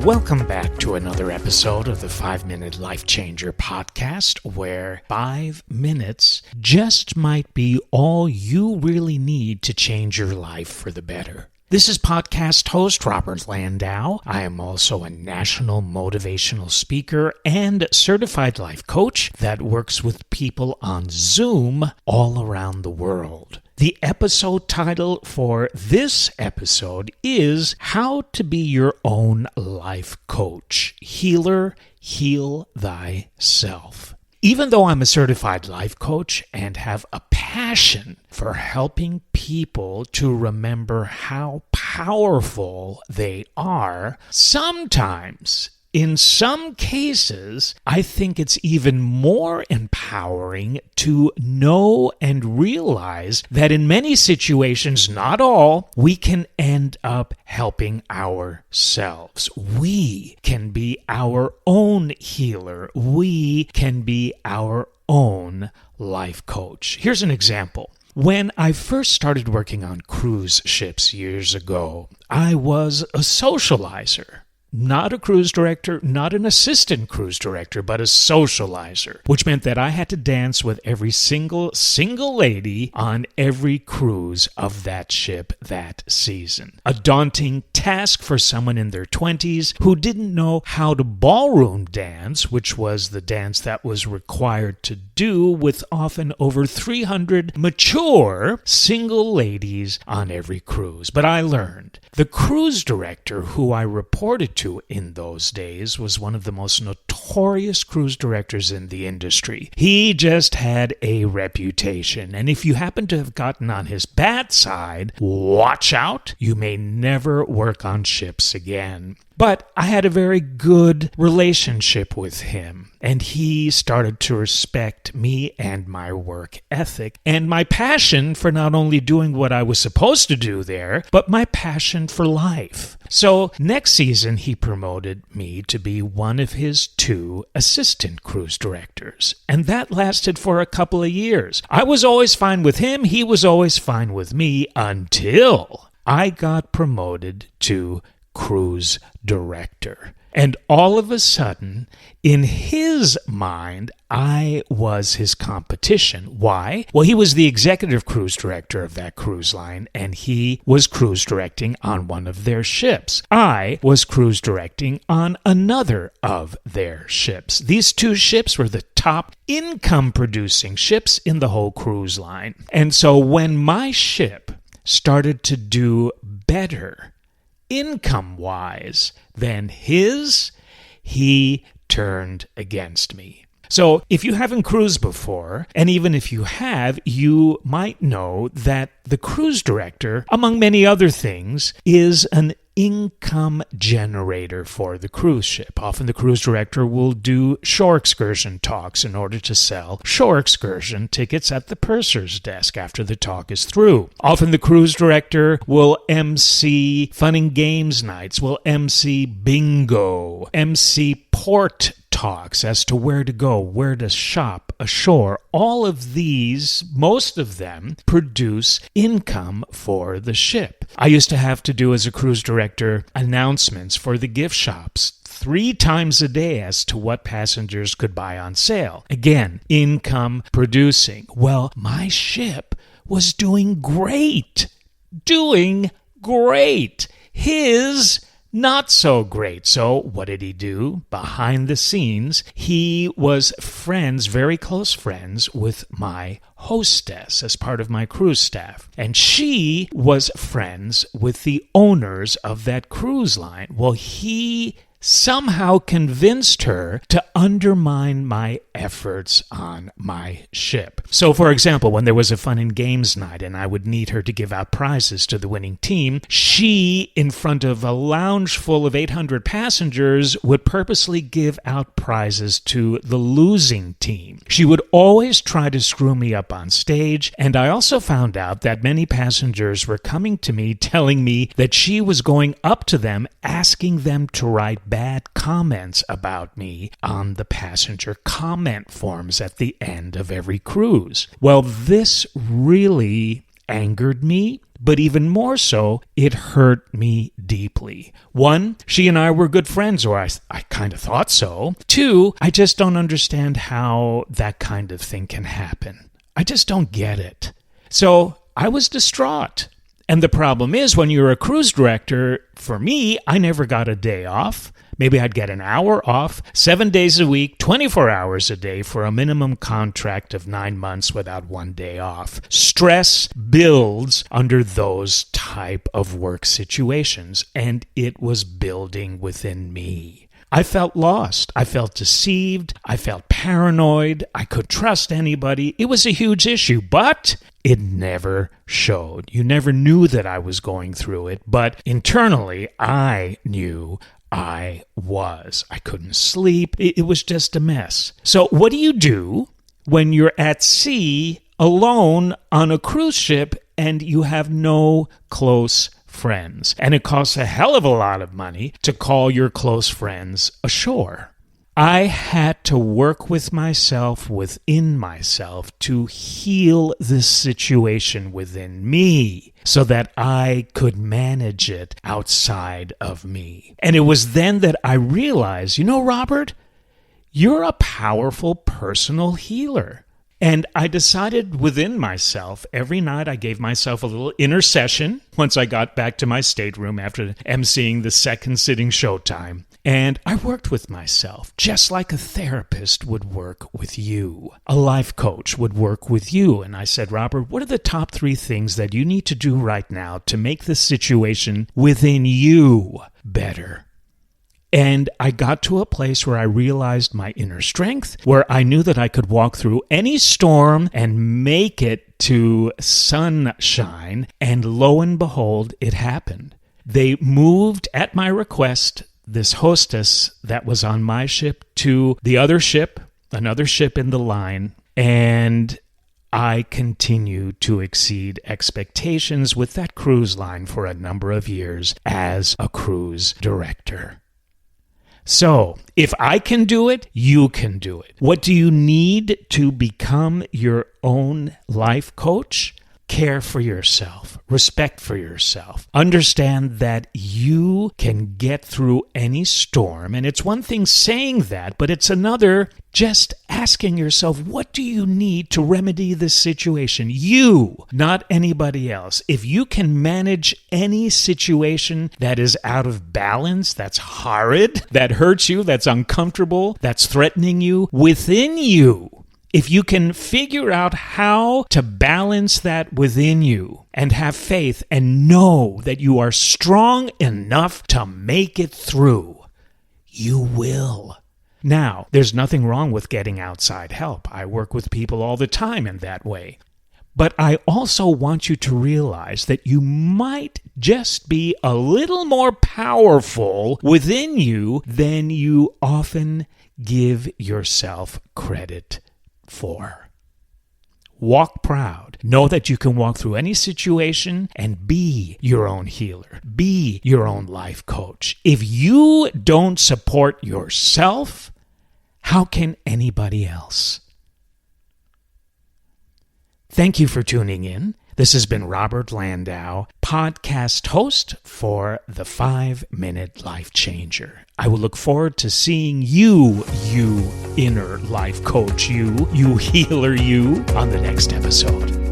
Welcome back to another episode of the 5-Minute Life Changer podcast, where 5 minutes just might be all you really need to change your life for the better. This is podcast host Robert Landau. I am also a national motivational speaker and certified life coach that works with people on Zoom all around the world. The episode title for this episode is How to Be Your Own Life Coach. Healer, Heal Thyself. Even though I'm a certified life coach and have a passion for helping people to remember how powerful they are, sometimes, in some cases, I think it's even more empowering to know and realize that in many situations, not all, we can end up helping ourselves. We can be our own healer. We can be our own life coach. Here's an example. When I first started working on cruise ships years ago, I was a socializer. Not a cruise director, not an assistant cruise director, but a socializer, which meant that I had to dance with every single lady on every cruise of that ship that season. A daunting task for someone in their 20s who didn't know how to ballroom dance, which was the dance that was required to do with often over 300 mature single ladies on every cruise. But I learned. The cruise director who I reported to in those days was one of the most notorious cruise directors in the industry. He just had a reputation, and if you happen to have gotten on his bad side, watch out, you may never work on ships again. But I had a very good relationship with him, and he started to respect me and my work ethic and my passion for not only doing what I was supposed to do there, but my passion for life. So next season, he promoted me to be one of his 2 assistant cruise directors, and that lasted for a couple of years. I was always fine with him, he was always fine with me, until I got promoted to cruise director. And all of a sudden, in his mind, I was his competition. Why? Well, he was the executive cruise director of that cruise line, and he was cruise directing on one of their ships. I was cruise directing on another of their ships. These 2 ships were the top income-producing ships in the whole cruise line. And so when my ship started to do better income-wise than his, he turned against me. So if you haven't cruised before, and even if you have, you might know that the cruise director, among many other things, is an income generator for the cruise ship. Often the cruise director will do shore excursion talks in order to sell shore excursion tickets at the purser's desk after the talk is through. Often the cruise director will MC fun and games nights, will MC bingo, MC port talks as to where to go, where to shop ashore. All of these, most of them, produce income for the ship. I used to have to do, as a cruise director, announcements for the gift shops 3 times a day as to what passengers could buy on sale. Again, income producing. Well, my ship was doing great. His not so great. So what did he do? Behind the scenes, he was friends, very close friends, with my hostess as part of my cruise staff. And she was friends with the owners of that cruise line. Well, he somehow convinced her to undermine my efforts on my ship. So, for example, when there was a fun and games night and I would need her to give out prizes to the winning team, she, in front of a lounge full of 800 passengers, would purposely give out prizes to the losing team. She would always try to screw me up on stage, and I also found out that many passengers were coming to me telling me that she was going up to them asking them to write bad comments about me on the passenger comment forms at the end of every cruise. Well, this really angered me, but even more so, it hurt me deeply. 1, she and I were good friends, or I kind of thought so. 2, I just don't understand how that kind of thing can happen. I just don't get it. So I was distraught. And the problem is, when you're a cruise director, for me, I never got a day off. Maybe I'd get an hour off, 7 days a week, 24 hours a day for a minimum contract of 9 months without 1 day off. Stress builds under those type of work situations, and it was building within me. I felt lost. I felt deceived. I felt paranoid. I couldn't trust anybody. It was a huge issue, but it never showed. You never knew that I was going through it, but internally, I knew I was. I couldn't sleep. It was just a mess. So what do you do when you're at sea alone on a cruise ship and you have no close friends? And it costs a hell of a lot of money to call your close friends ashore. I had to work with myself, within myself, to heal this situation within me so that I could manage it outside of me. And it was then that I realized, Robert, you're a powerful personal healer. And I decided within myself, every night I gave myself a little inner session once I got back to my stateroom after emceeing the second sitting showtime. And I worked with myself just like a therapist would work with you. A life coach would work with you. And I said, Robert, what are the top 3 things that you need to do right now to make the situation within you better? And I got to a place where I realized my inner strength, where I knew that I could walk through any storm and make it to sunshine. And lo and behold, it happened. They moved at my request this hostess that was on my ship to the other ship, another ship in the line, and I continued to exceed expectations with that cruise line for a number of years as a cruise director. So, if I can do it, you can do it. What do you need to become your own life coach? Care for yourself, respect for yourself. Understand that you can get through any storm. And it's one thing saying that, but it's another just asking yourself, what do you need to remedy this situation? You, not anybody else. If you can manage any situation that is out of balance, that's horrid, that hurts you, that's uncomfortable, that's threatening you, within you, if you can figure out how to balance that within you and have faith and know that you are strong enough to make it through, you will. Now, there's nothing wrong with getting outside help. I work with people all the time in that way. But I also want you to realize that you might just be a little more powerful within you than you often give yourself credit for. Walk proud. Know that you can walk through any situation and be your own healer. Be your own life coach. If you don't support yourself, how can anybody else? Thank you for tuning in. This has been Robert Landau, podcast host for the 5-Minute Life Changer. I will look forward to seeing you inner life coach, you healer, you, on the next episode.